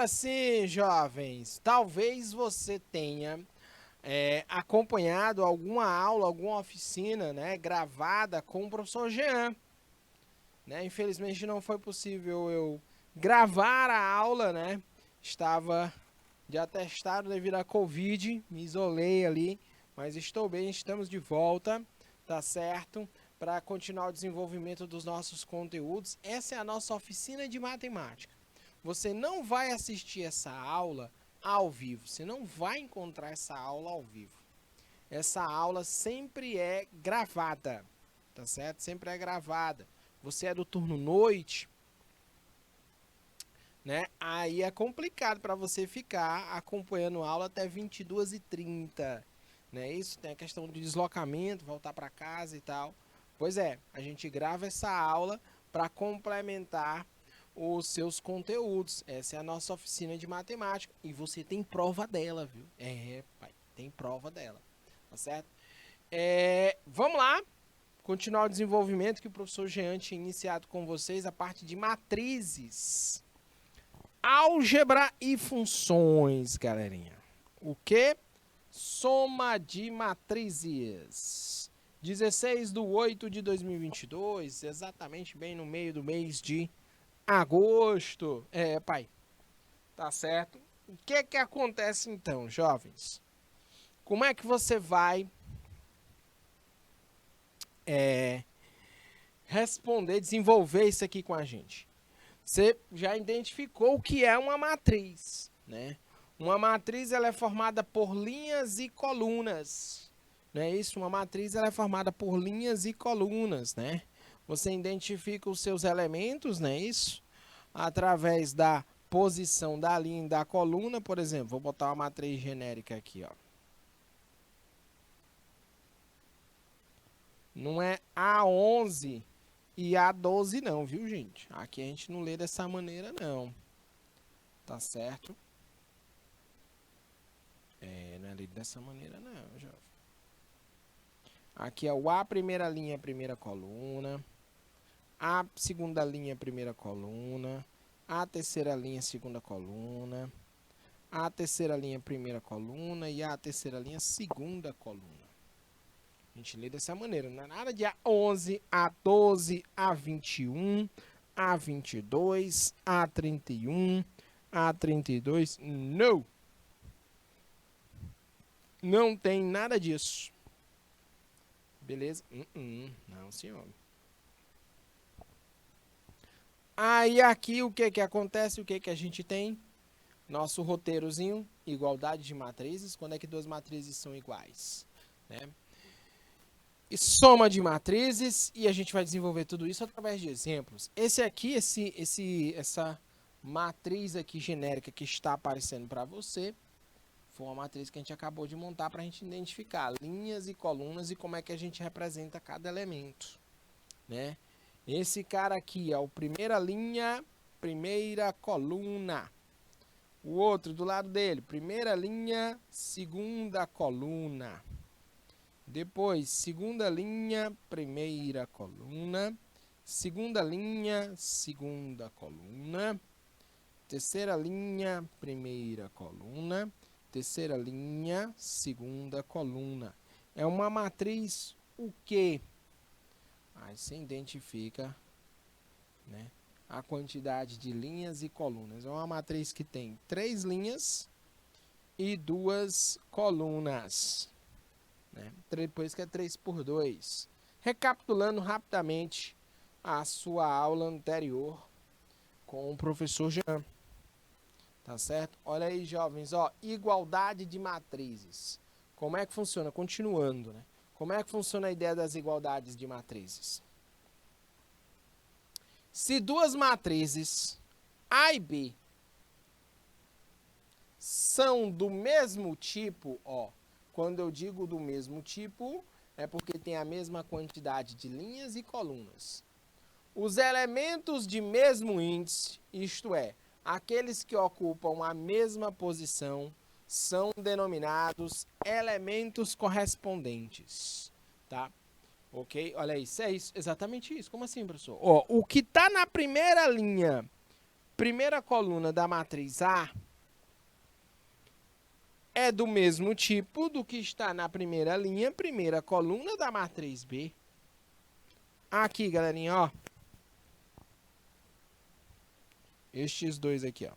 Agora sim, jovens, talvez você tenha acompanhado alguma aula, alguma oficina, né, gravada com o professor Jean, né? Infelizmente não foi possível eu gravar a aula, né? Estava de atestado devido à Covid, me isolei ali, mas estou bem, estamos de volta, tá certo? Para continuar o desenvolvimento dos nossos conteúdos. Essa é a nossa oficina de matemática. Você não vai assistir essa aula ao vivo, você não vai encontrar essa aula ao vivo. Essa aula sempre é gravada, tá certo? Sempre é gravada. Você é do turno noite, né? Aí é complicado para você ficar acompanhando a aula até 22h30, né? Isso tem a questão de deslocamento, voltar para casa e tal. Pois é, a gente grava essa aula para complementar os seus conteúdos. Essa é a nossa oficina de matemática e você tem prova dela, viu? Pai, tem prova dela, tá certo? Vamos lá, continuar o desenvolvimento que o professor Jean tinha iniciado com vocês, a parte de matrizes. Álgebra e funções, galerinha. O que? Soma de matrizes. 16/8/2022, exatamente bem no meio do mês de agosto. Pai, tá certo? O que acontece então, jovens? Como é que você vai responder, desenvolver isso aqui com a gente? Você já identificou o que é uma matriz, né? Uma matriz ela é formada por linhas e colunas, não é isso? Uma matriz ela é formada por linhas e colunas, né? Você identifica os seus elementos, não é isso? Através da posição da linha e da coluna, por exemplo, vou botar uma matriz genérica aqui, ó. Não é A11 e A12 não, viu, gente? Aqui a gente não lê dessa maneira, não. Tá certo? Não é lido dessa maneira, não, jovem. Aqui é o A, primeira linha, primeira coluna. A, segunda linha, primeira coluna. A, terceira linha, segunda coluna. A, terceira linha, primeira coluna. E a, terceira linha, segunda coluna. A gente lê dessa maneira. Não é nada de A11, A12, A21, A22, A31, A32. Não! Não tem nada disso. Beleza? Não, senhor. Aí aqui o que acontece? O que a gente tem? Nosso roteirozinho, igualdade de matrizes. Quando é que duas matrizes são iguais? Né? E soma de matrizes, e a gente vai desenvolver tudo isso através de exemplos. Esse aqui, essa matriz aqui genérica que está aparecendo para você, foi uma matriz que a gente acabou de montar para a gente identificar linhas e colunas e como é que a gente representa cada elemento, né? Esse cara aqui é o primeira linha, primeira coluna. O outro do lado dele, primeira linha, segunda coluna. Depois, segunda linha, primeira coluna. Segunda linha, segunda coluna. Terceira linha, primeira coluna. Terceira linha, segunda coluna. É uma matriz o quê? Aí você identifica, né, a quantidade de linhas e colunas. É uma matriz que tem 3 linhas e 2 colunas. Né? Depois que é 3 por 2. Recapitulando rapidamente a sua aula anterior com o professor Jean. Tá certo? Olha aí, jovens, ó, igualdade de matrizes. Como é que funciona? Continuando, né? Como é que funciona a ideia das igualdades de matrizes? Se duas matrizes A e B são do mesmo tipo, ó, quando eu digo do mesmo tipo, é porque tem a mesma quantidade de linhas e colunas. Os elementos de mesmo índice, isto é, aqueles que ocupam a mesma posição, são denominados elementos correspondentes, tá? Ok? Olha aí, isso é isso, exatamente isso. Como assim, professor? Ó, o que está na primeira linha, primeira coluna da matriz A é do mesmo tipo do que está na primeira linha, primeira coluna da matriz B. Aqui, galerinha, ó. Estes dois aqui, ó.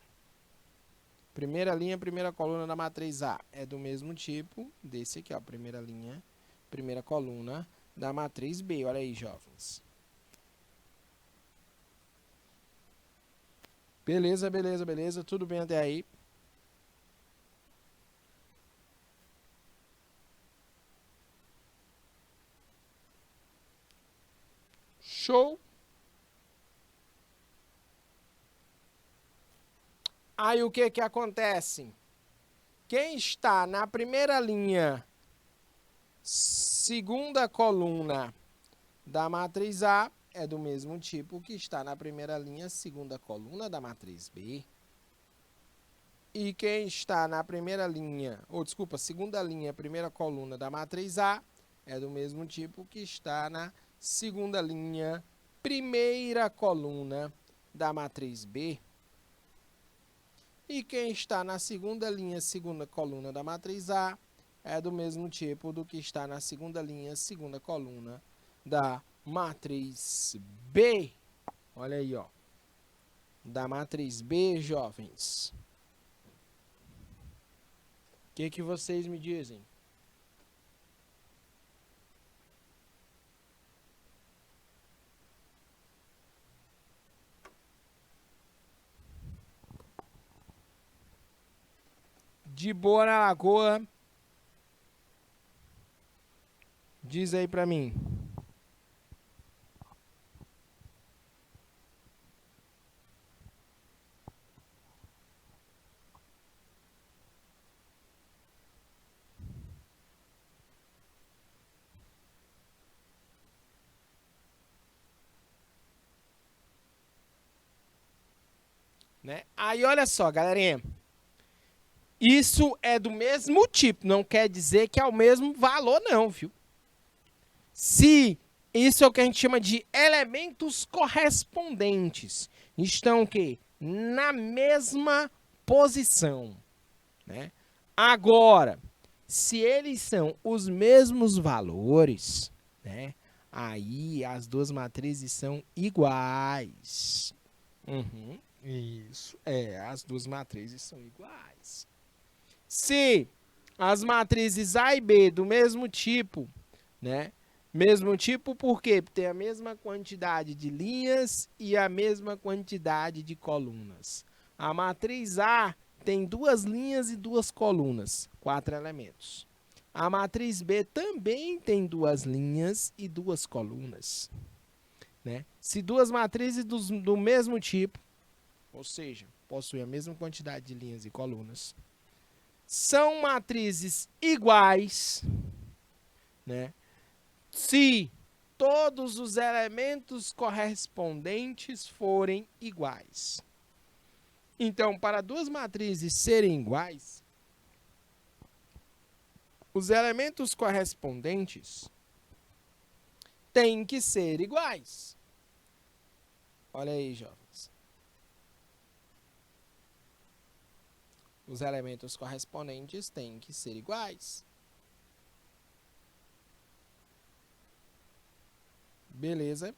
Primeira linha, primeira coluna da matriz A é do mesmo tipo desse aqui, ó. Primeira linha, primeira coluna da matriz B. Olha aí, jovens. Beleza, beleza, beleza. Tudo bem até aí? Show! Aí o que que acontece? Quem está na primeira linha, segunda coluna da matriz A é do mesmo tipo que está na primeira linha, segunda coluna da matriz B. E quem está na primeira linha, segunda linha, primeira coluna da matriz A é do mesmo tipo que está na segunda linha, primeira coluna da matriz B. E quem está na segunda linha, segunda coluna da matriz A é do mesmo tipo do que está na segunda linha, segunda coluna da matriz B. Olha aí, ó. Da matriz B, jovens. O que vocês me dizem? De boa na lagoa. Diz aí pra mim. Né? Aí olha só, galerinha. Isso é do mesmo tipo, não quer dizer que é o mesmo valor não, viu? Se isso é o que a gente chama de elementos correspondentes, estão o quê? Na mesma posição, né? Agora, se eles são os mesmos valores, né? Aí as duas matrizes são iguais. Isso, as duas matrizes são iguais. Se as matrizes A e B do mesmo tipo, né? Mesmo tipo por quê? Porque tem a mesma quantidade de linhas e a mesma quantidade de colunas. A matriz A tem 2 linhas e 2 colunas, 4 elementos. A matriz B também tem 2 linhas e 2 colunas. Né? Se duas matrizes do mesmo tipo, ou seja, possuem a mesma quantidade de linhas e colunas, são matrizes iguais, né? Se todos os elementos correspondentes forem iguais. Então, para duas matrizes serem iguais, os elementos correspondentes têm que ser iguais. Olha aí, jovens. Os elementos correspondentes têm que ser iguais. Beleza?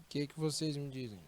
O que vocês me dizem?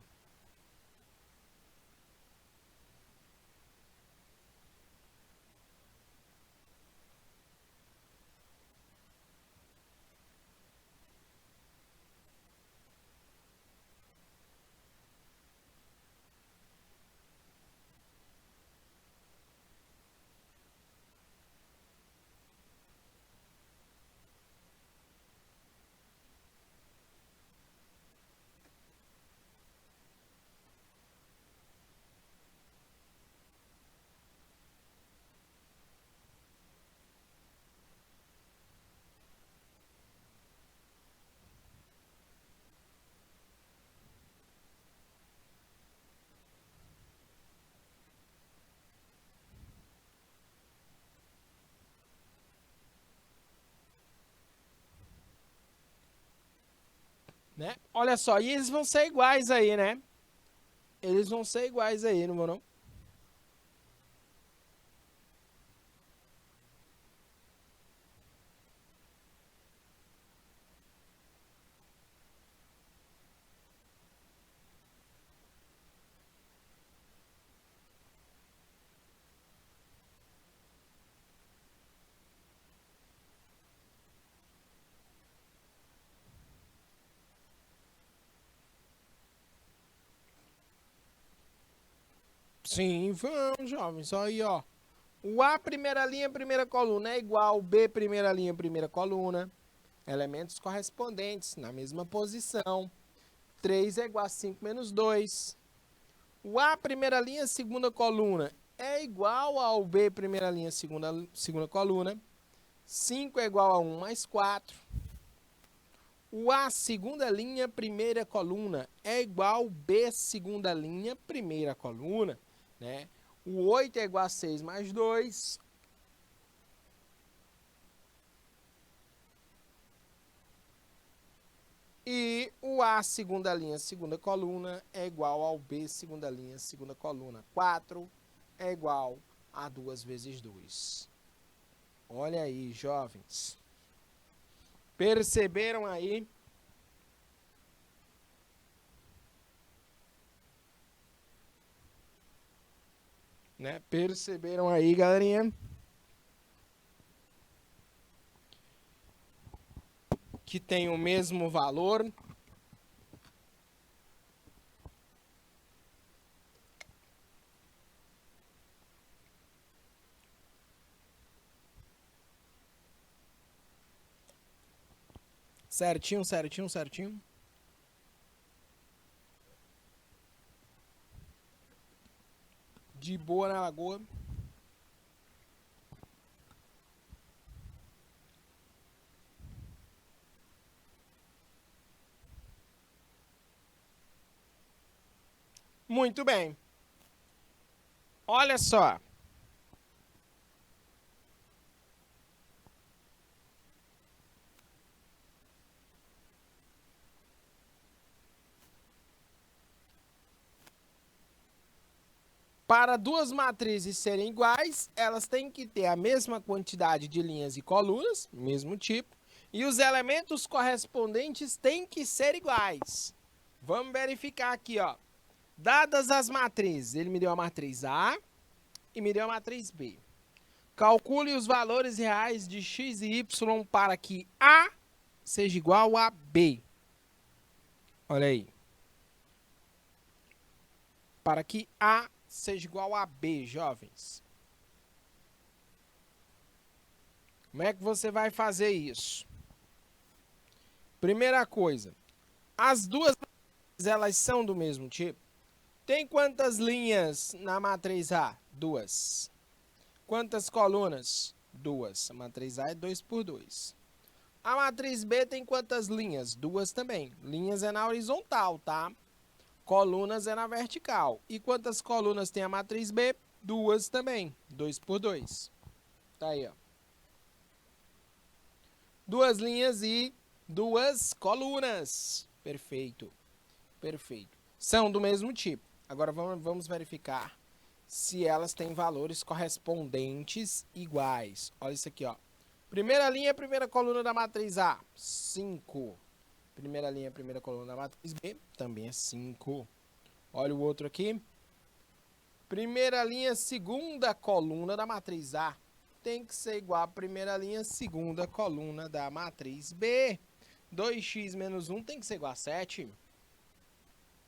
né? Olha só, e eles vão ser iguais aí, né? Eles vão ser iguais aí, não vão não? Sim, vão, jovens. Olha aí, ó. O A, primeira linha, primeira coluna é igual ao B, primeira linha, primeira coluna. Elementos correspondentes, na mesma posição. 3 é igual a 5 menos 2. O A, primeira linha, segunda coluna, é igual ao B, primeira linha, segunda coluna. 5 é igual a 1 mais 4. O A, segunda linha, primeira coluna, é igual ao B, segunda linha, primeira coluna, né? O 8 é igual a 6 mais 2. E o A, segunda linha, segunda coluna, é igual ao B, segunda linha, segunda coluna. 4 é igual a 2 vezes 2. Olha aí, jovens. Perceberam aí? Né? Perceberam aí, galerinha? Que tem o mesmo valor. Certinho, certinho, certinho. De boa na lagoa. Muito bem. Olha só. Para duas matrizes serem iguais, elas têm que ter a mesma quantidade de linhas e colunas, mesmo tipo, e os elementos correspondentes têm que ser iguais. Vamos verificar aqui, ó. Dadas as matrizes, ele me deu a matriz A e me deu a matriz B. Calcule os valores reais de x e y para que A seja igual a B. Olha aí. Para que A seja igual a B, jovens. Como é que você vai fazer isso? Primeira coisa, as duas elas são do mesmo tipo. Tem quantas linhas na matriz A? 2. Quantas colunas? 2. A matriz A é 2 por 2. A matriz B tem quantas linhas? 2 também. Linhas é na horizontal, tá? Colunas é na vertical. E quantas colunas tem a matriz B? 2 também. 2 por 2. Tá aí, ó. 2 linhas e 2 colunas. Perfeito. Perfeito. São do mesmo tipo. Agora vamos verificar se elas têm valores correspondentes iguais. Olha isso aqui, ó. Primeira linha, primeira coluna da matriz A, 5. Primeira linha, primeira coluna da matriz B, também é 5. Olha o outro aqui. Primeira linha, segunda coluna da matriz A tem que ser igual à primeira linha, segunda coluna da matriz B. 2x menos 1 tem que ser igual a 7.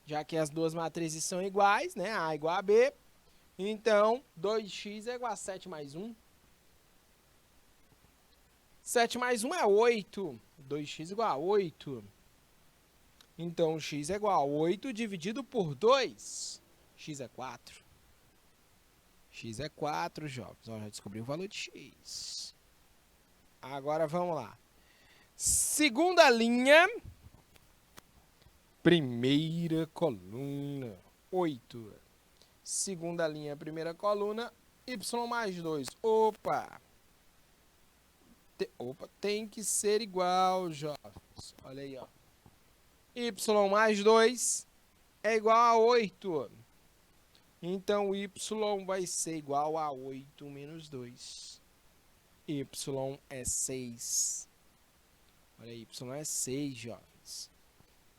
Já que as duas matrizes são iguais, né? A igual a B. Então, 2x é igual a 7 mais 1. 7 mais 1 é 8. 2x igual a 8. Então, x é igual a 8 dividido por 2. X é 4. X é 4, jovens. Ó, já descobri o valor de x. Agora, vamos lá. Segunda linha. Primeira coluna. 8. Segunda linha, primeira coluna. Y mais 2. Opa! Opa, tem que ser igual, jovens. Olha aí, ó. y mais 2 é igual a 8. Então, y vai ser igual a 8 menos 2. Y é 6. Olha, y é 6, jovens.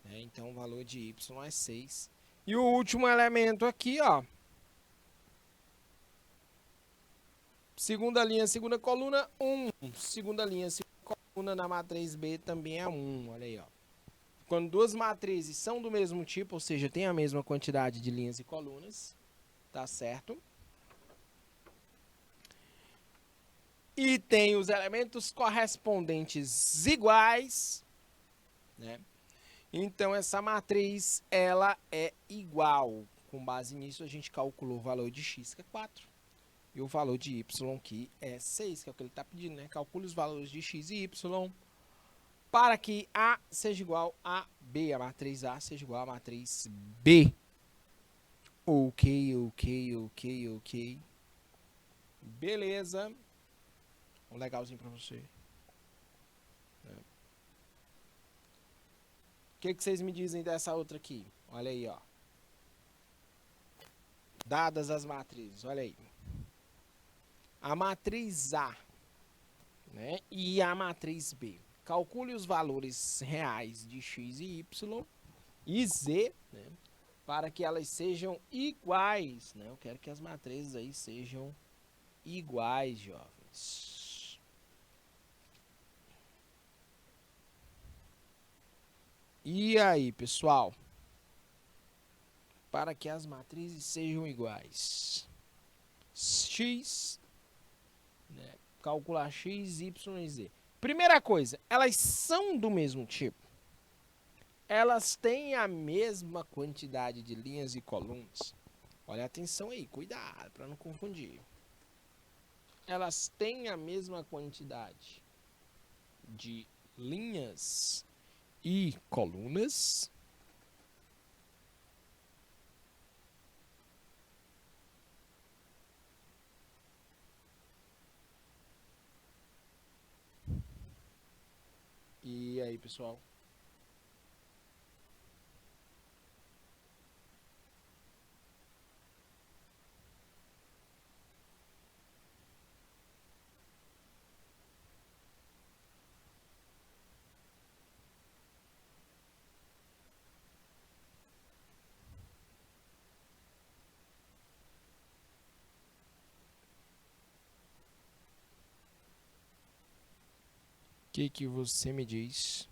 Então, o valor de y é 6. E o último elemento aqui, ó. Segunda linha, segunda coluna, 1. Segunda linha, segunda coluna na matriz B também é 1. Olha aí, ó. Quando duas matrizes são do mesmo tipo, ou seja, tem a mesma quantidade de linhas e colunas, tá certo? E tem os elementos correspondentes iguais, né? Então, essa matriz, ela é igual. Com base nisso, a gente calculou o valor de x, que é 4. E o valor de y, que é 6, que é o que ele está pedindo, né? Calcule os valores de x e y para que A seja igual a B. A matriz A seja igual à matriz B. Ok. Beleza. Um legalzinho para você. O que vocês me dizem dessa outra aqui? Olha aí, ó. Dadas as matrizes, olha aí. A matriz A, né, e a matriz B. Calcule os valores reais de x e y e z, né, para que elas sejam iguais. Né? Eu quero que as matrizes aí sejam iguais, jovens. E aí, pessoal? Para que as matrizes sejam iguais. X, né? Calcular x, y e z. Primeira coisa, elas são do mesmo tipo. Elas têm a mesma quantidade de linhas e colunas. Olha, atenção aí, cuidado para não confundir. Elas têm a mesma quantidade de linhas e colunas. E aí, pessoal? O que você me diz?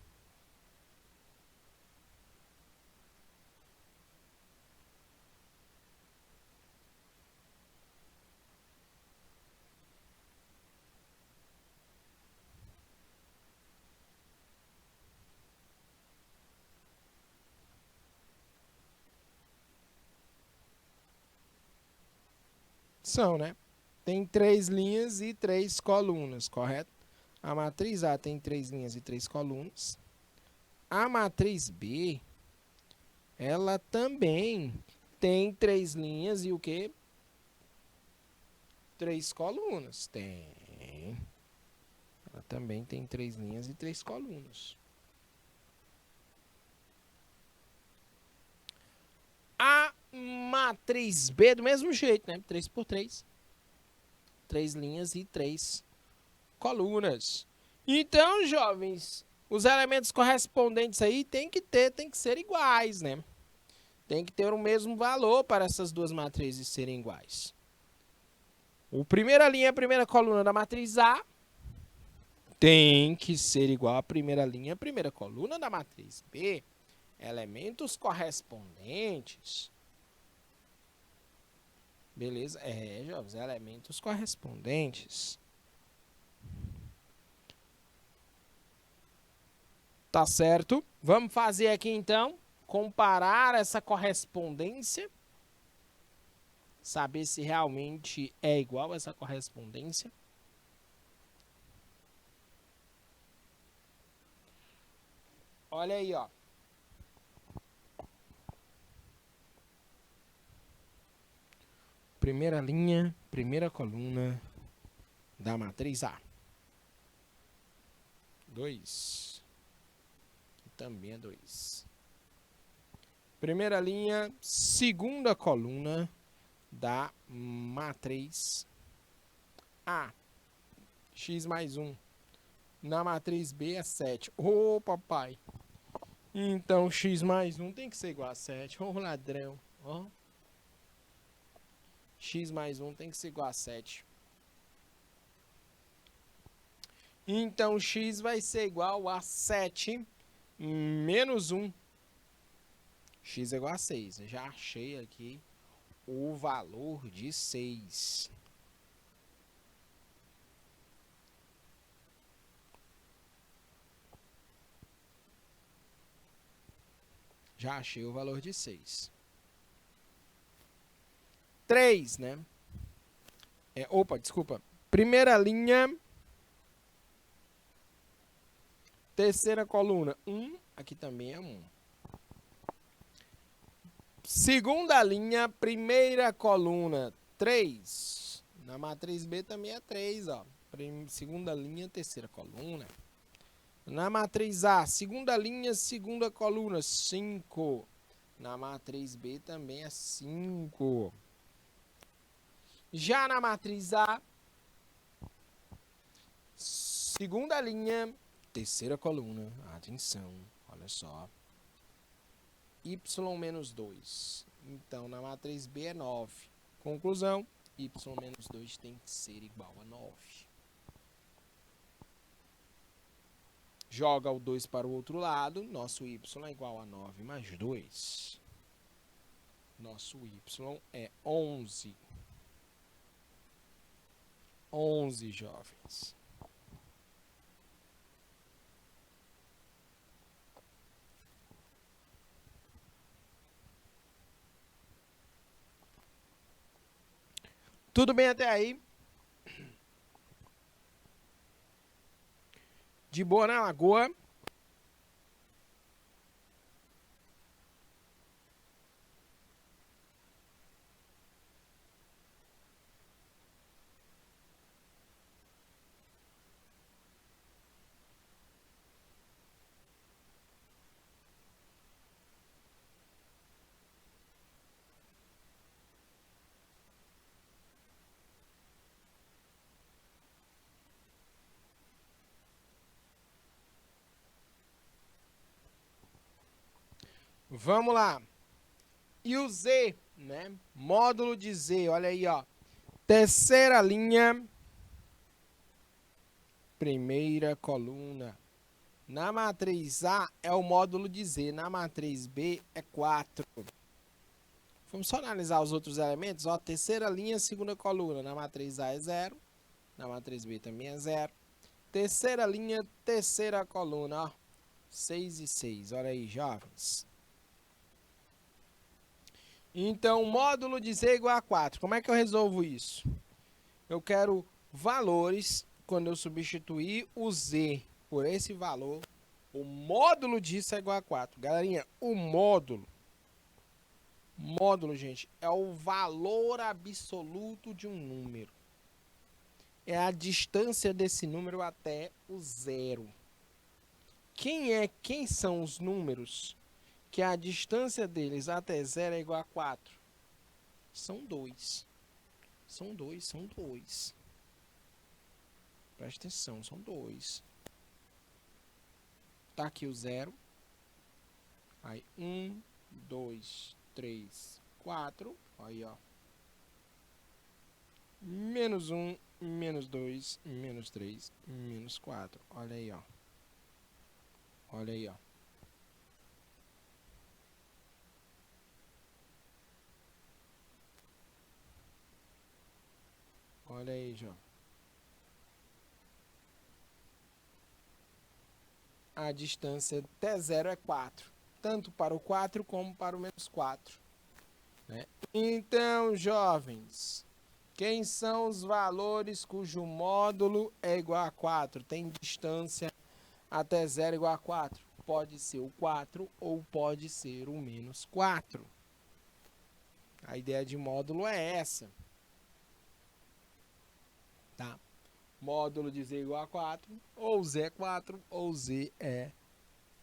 São, né? Tem 3 linhas e 3 colunas, correto? A matriz A tem 3 linhas e 3 colunas. A matriz B, ela também tem 3 linhas e o quê? 3 colunas. Tem. Ela também tem 3 linhas e 3 colunas. A matriz B, do mesmo jeito, né? 3 por 3. 3 linhas e 3 colunas. Então, jovens, os elementos correspondentes aí tem que ser iguais, né? Tem que ter o mesmo valor para essas duas matrizes serem iguais. A primeira linha e a primeira coluna da matriz A tem que ser igual à primeira linha e a primeira coluna da matriz B. Elementos correspondentes. Beleza? Jovens, elementos correspondentes. Tá certo? Vamos fazer aqui então, comparar essa correspondência. Saber se realmente é igual essa correspondência. Olha aí, ó. Primeira linha, primeira coluna da matriz A. 2. Também é 2. Primeira linha, segunda coluna da matriz A. X mais 1. Na matriz B é 7. Ô, papai. Então, x mais 1 tem que ser igual a 7. Ô, ladrão. Ó. X mais 1 tem que ser igual a 7. Então, x vai ser igual a 7 menos 1. X é igual a 6. Eu já achei aqui o valor de 6. Já achei o valor de 6. 3, né? Opa, desculpa. Primeira linha. Terceira coluna, 1. Aqui também é 1. Segunda linha, primeira coluna, 3. Na matriz B também é 3, ó. Segunda linha, terceira coluna. Na matriz A, segunda linha, segunda coluna, 5. Na matriz B também é 5. Já na matriz A, segunda linha, terceira coluna. Atenção, olha só. Y menos 2. Então, na matriz B é 9. Conclusão, y menos 2 tem que ser igual a 9. Joga o 2 para o outro lado. Nosso y é igual a 9 mais 2. Nosso y é 11. 11, jovens. Tudo bem até aí? De boa na lagoa? Vamos lá. E o Z, né? Módulo de Z, olha aí, ó. Terceira linha, primeira coluna. Na matriz A é o módulo de Z, na matriz B é 4. Vamos só analisar os outros elementos, ó. Terceira linha, segunda coluna. Na matriz A é 0, na matriz B também é 0. Terceira linha, terceira coluna, ó. 6 e 6, olha aí, jovens. Então, módulo de Z é igual a 4. Como é que eu resolvo isso? Eu quero valores, quando eu substituir o Z por esse valor, o módulo disso é igual a 4. Galerinha, o módulo, gente, é o valor absoluto de um número. É a distância desse número até o zero. Quem são os números que a distância deles até 0 é igual a 4? São 2. São 2. Presta atenção, são 2. Tá aqui o 0. Aí 1, 2, 3, 4. Aí, ó. Menos 1, menos 2, menos 3, menos 4. Olha aí, ó. Olha aí, ó. Olha aí, João. A distância até 0 é 4. Tanto para o 4 como para o menos 4. Né? Então, jovens, quem são os valores cujo módulo é igual a 4? Tem distância até 0 igual a 4. Pode ser o 4 ou pode ser o menos 4. A ideia de módulo é essa. Tá? Módulo de Z igual a 4, ou Z é 4, ou Z é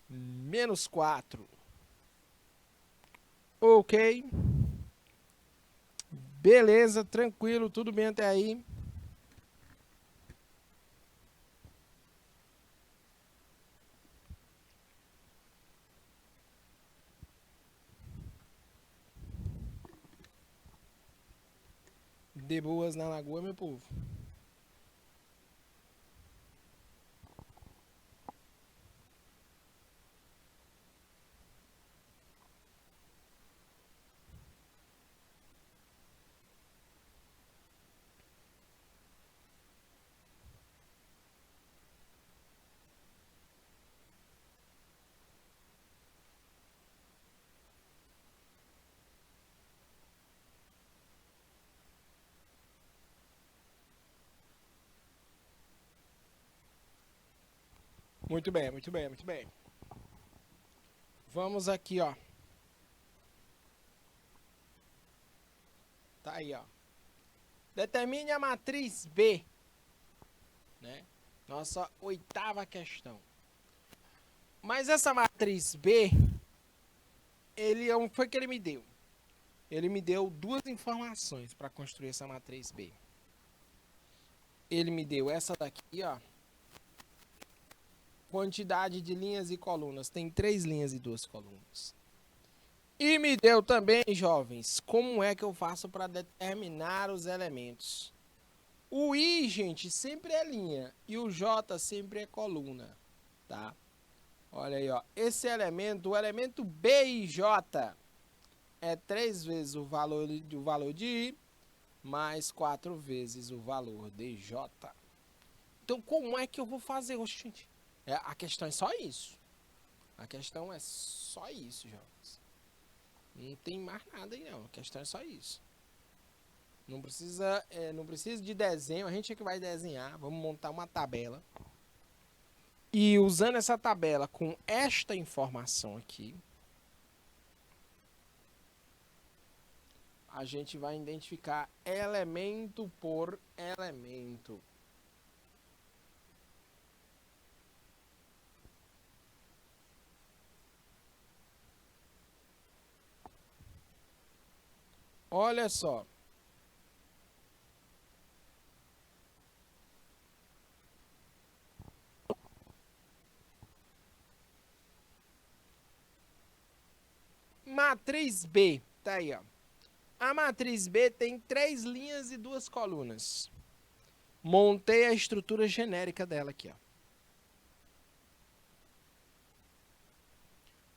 menos 4. Ok. Beleza, tranquilo, tudo bem até aí. De boas na lagoa, meu povo. Muito bem, muito bem, muito bem. Vamos aqui, ó. Tá aí, ó. Determine a matriz B, né? Nossa oitava questão. Mas essa matriz B, foi que ele me deu. Ele me deu duas informações para construir essa matriz B. Ele me deu essa daqui, ó. Quantidade de linhas e colunas. Tem 3 linhas e 2 colunas. E me deu também, jovens, como é que eu faço para determinar os elementos. O I, gente, sempre é linha e o J sempre é coluna, tá? Olha aí, ó. Esse elemento, o elemento B e J, é 3 vezes o valor de I mais 4 vezes o valor de J. Então, como é que eu vou fazer, gente? A questão é só isso. A questão é só isso, jovens. Não tem mais nada aí, não. A questão é só isso. Não precisa de desenho. A gente é que vai desenhar. Vamos montar uma tabela. E usando essa tabela com esta informação aqui, a gente vai identificar elemento por elemento. Olha só. Matriz B. Tá aí, ó. A matriz B tem 3 linhas e 2 colunas. Montei a estrutura genérica dela aqui, ó.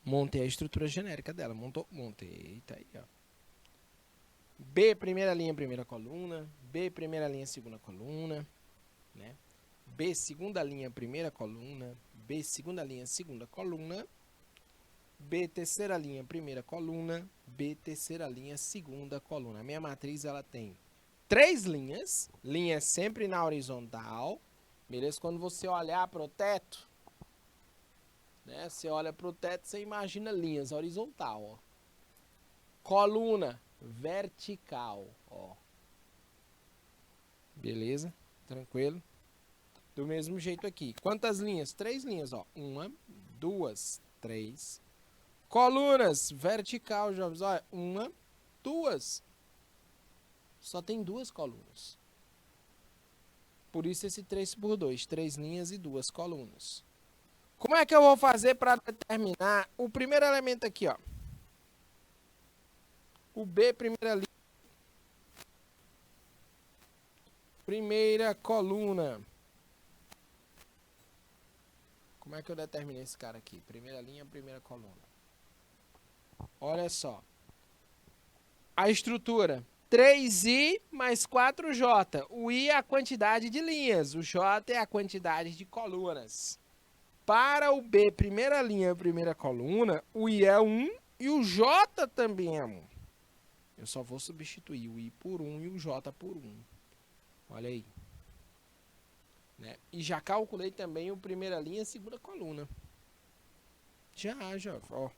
Montei a estrutura genérica dela. Montei. Tá aí, ó. B, primeira linha, primeira coluna. B, primeira linha, segunda coluna. Né? B, segunda linha, primeira coluna. B, segunda linha, segunda coluna. B, terceira linha, primeira coluna. B, terceira linha, segunda coluna. A minha matriz, ela tem 3 linhas. Linha sempre na horizontal. Beleza? Quando você olhar para o teto, né? Você olha para o teto, você imagina linhas horizontal, ó. Coluna vertical, ó. Beleza? Tranquilo? Do mesmo jeito aqui. Quantas linhas? 3 linhas, ó. 1, 2, 3. Colunas vertical, jovens. Olha, 1, 2. Só tem 2 colunas. Por isso esse 3 por 2. 3 linhas e 2 colunas. Como é que eu vou fazer para determinar o primeiro elemento aqui, ó? O B, primeira linha. Primeira coluna. Como é que eu determino esse cara aqui? Primeira linha, primeira coluna. Olha só. A estrutura. 3i mais 4j. O i é a quantidade de linhas. O j é a quantidade de colunas. Para o B, primeira linha, primeira coluna, o i é 1 e o j também é 1. Eu só vou substituir o i por 1 e o j por 1. Olha aí. Né? E já calculei também o primeira linha, segunda coluna. Já. Ó.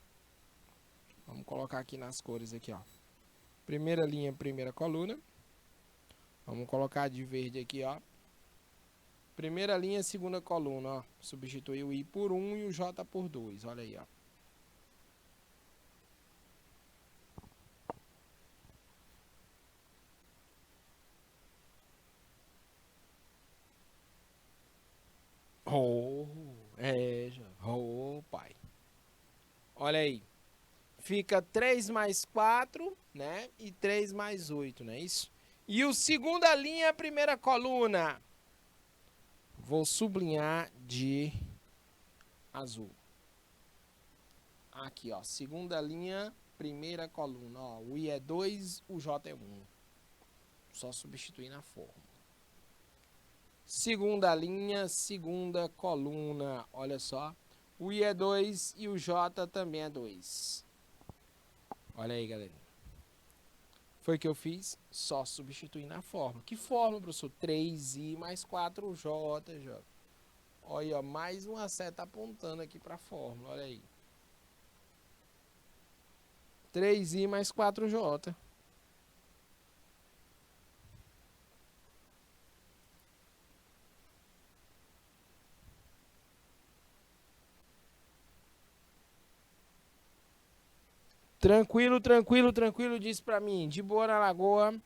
Vamos colocar aqui nas cores aqui, ó. Primeira linha, primeira coluna. Vamos colocar de verde aqui, ó. Primeira linha, segunda coluna, ó. Substituir o i por 1 e o j por 2. Olha aí, ó. Oh, oh, pai. Olha aí. Fica 3 mais 4, né? E 3 mais 8, não é isso? E o segunda linha, primeira coluna. Vou sublinhar de azul. Aqui, ó. Segunda linha, primeira coluna. Ó, o I é 2, o J é 1. Só substituir na forma. Segunda linha, segunda coluna. Olha só. O I é 2 e o J também é 2. Olha aí, galera. Foi o que eu fiz, só substituir na forma. Que forma, professor? 3i mais 4j. Olha, ó, mais uma seta apontando aqui para a fórmula, olha aí. 3i mais 4j. Tranquilo, tranquilo, tranquilo, disse para mim. De boa na lagoa.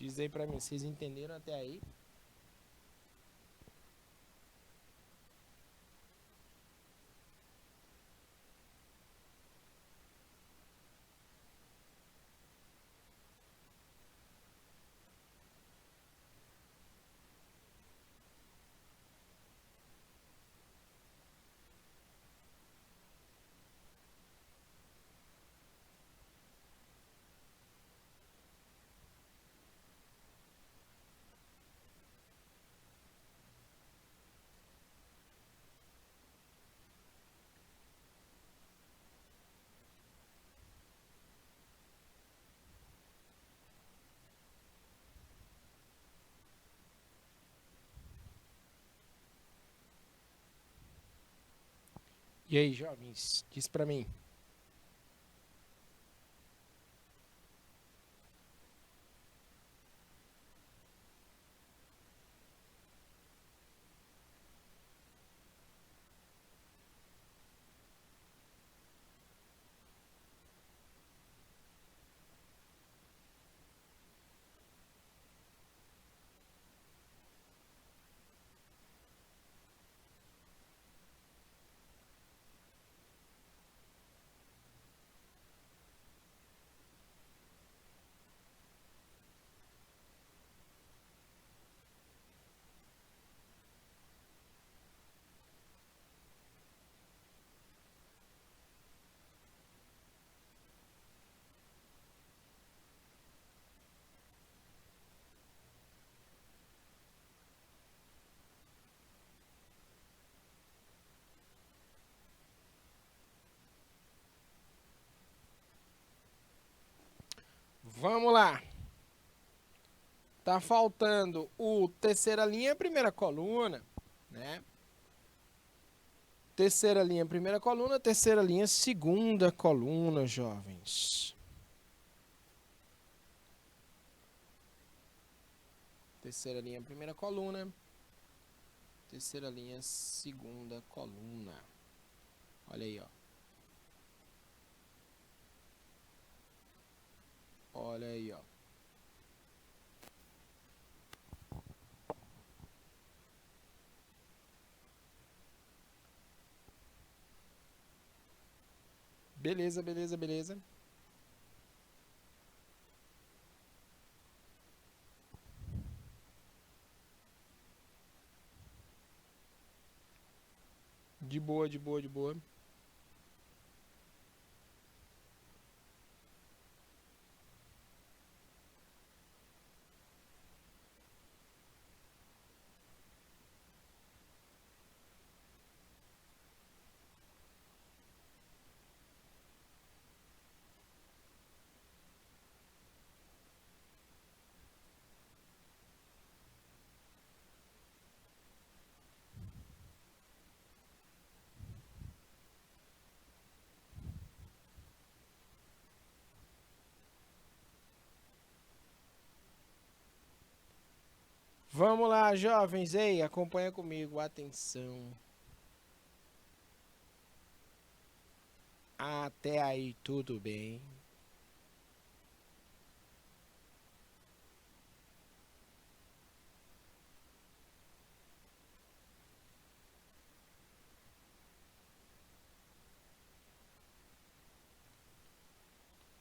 Diz aí para mim, vocês entenderam até aí? E aí, jovens, diz para mim. Vamos lá. Tá faltando o terceira linha, primeira coluna, né? Terceira linha, primeira coluna, terceira linha, segunda coluna, jovens. Terceira linha, primeira coluna. Terceira linha, segunda coluna. Olha aí, ó. Olha aí, ó. Beleza, beleza, beleza. De boa, de boa, de boa. Vamos lá, jovens. Ei, acompanha comigo. Atenção. Até aí, tudo bem?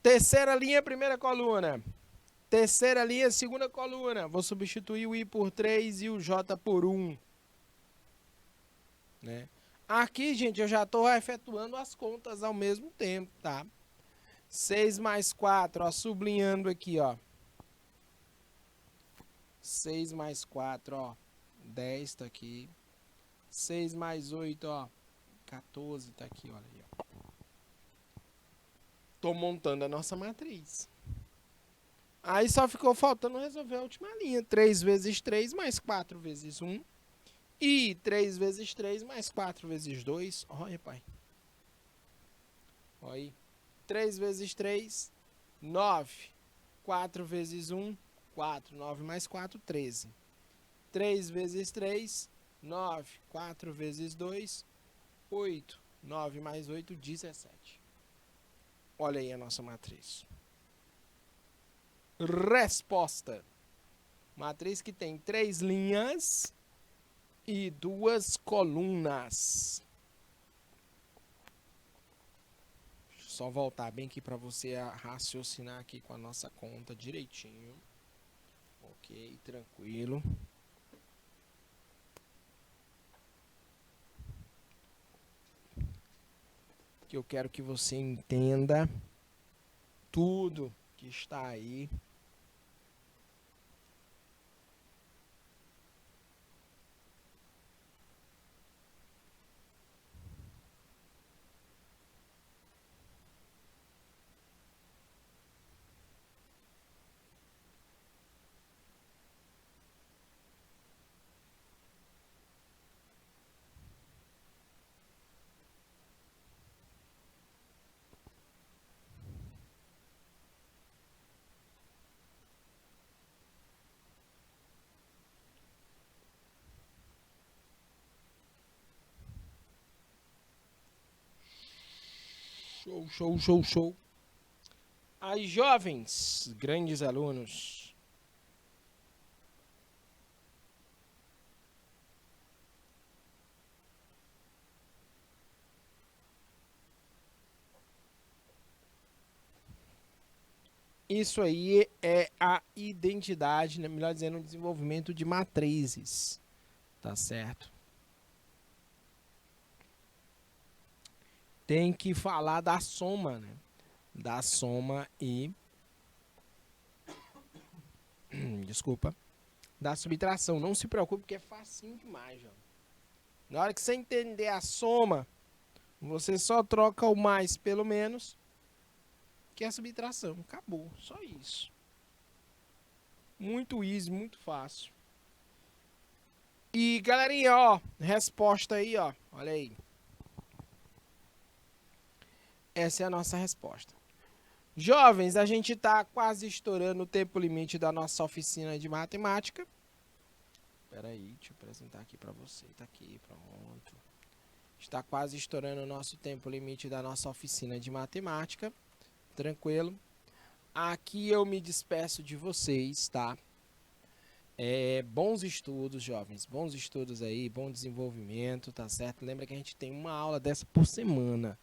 Terceira linha, primeira coluna. Terceira linha, segunda coluna. Vou substituir o I por 3 e o J por 1. Né? Aqui, gente, eu já estou efetuando as contas ao mesmo tempo, tá? 6 mais 4, ó, sublinhando aqui, ó. 6 mais 4, ó. 10 tá aqui. 6 mais 8, ó. 14 tá aqui, olha aí, ó. Tô montando a nossa matriz. Aí só ficou faltando resolver a última linha. 3 vezes 3 mais 4 vezes 1. E 3 vezes 3 mais 4 vezes 2. Olha, pai. Olha aí. 3 vezes 3, 9. 4 vezes 1, 4. 9 mais 4, 13. 3 vezes 3, 9. 4 vezes 2, 8. 9 mais 8, 17. Olha aí a nossa matriz. Resposta. Matriz que tem 3 linhas e 2 colunas. Deixa eu só voltar bem aqui para você raciocinar aqui com a nossa conta direitinho. Ok, tranquilo. Que eu quero que você entenda tudo que está aí. Show, show, show, show. Aí, jovens, grandes alunos. Isso aí é a identidade, né? Melhor dizendo, o desenvolvimento de matrizes. Tá certo? Tem que falar da soma, né? Da soma e... Desculpa. Da subtração. Não se preocupe, porque é facinho demais, ó. Na hora que você entender a soma, você só troca o mais pelo menos, que é a subtração. Acabou. Só isso. Muito easy, muito fácil. E, galerinha, ó, resposta aí, ó. Olha aí. Essa é a nossa resposta. Jovens, a gente está quase estourando o tempo limite da nossa oficina de matemática. Espera aí, deixa eu apresentar aqui para você. Tá aqui, pronto. Está quase estourando o nosso tempo limite da nossa oficina de matemática. Tranquilo. Aqui eu me despeço de vocês, tá? Bons estudos, jovens. Bons estudos aí, bom desenvolvimento, tá certo? Lembra que a gente tem uma aula dessa por semana.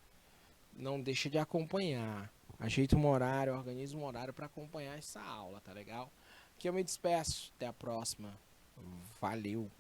Não deixa de acompanhar. Ajeita um horário, organiza um horário para acompanhar essa aula, tá legal? Aqui eu me despeço. Até a próxima. Valeu!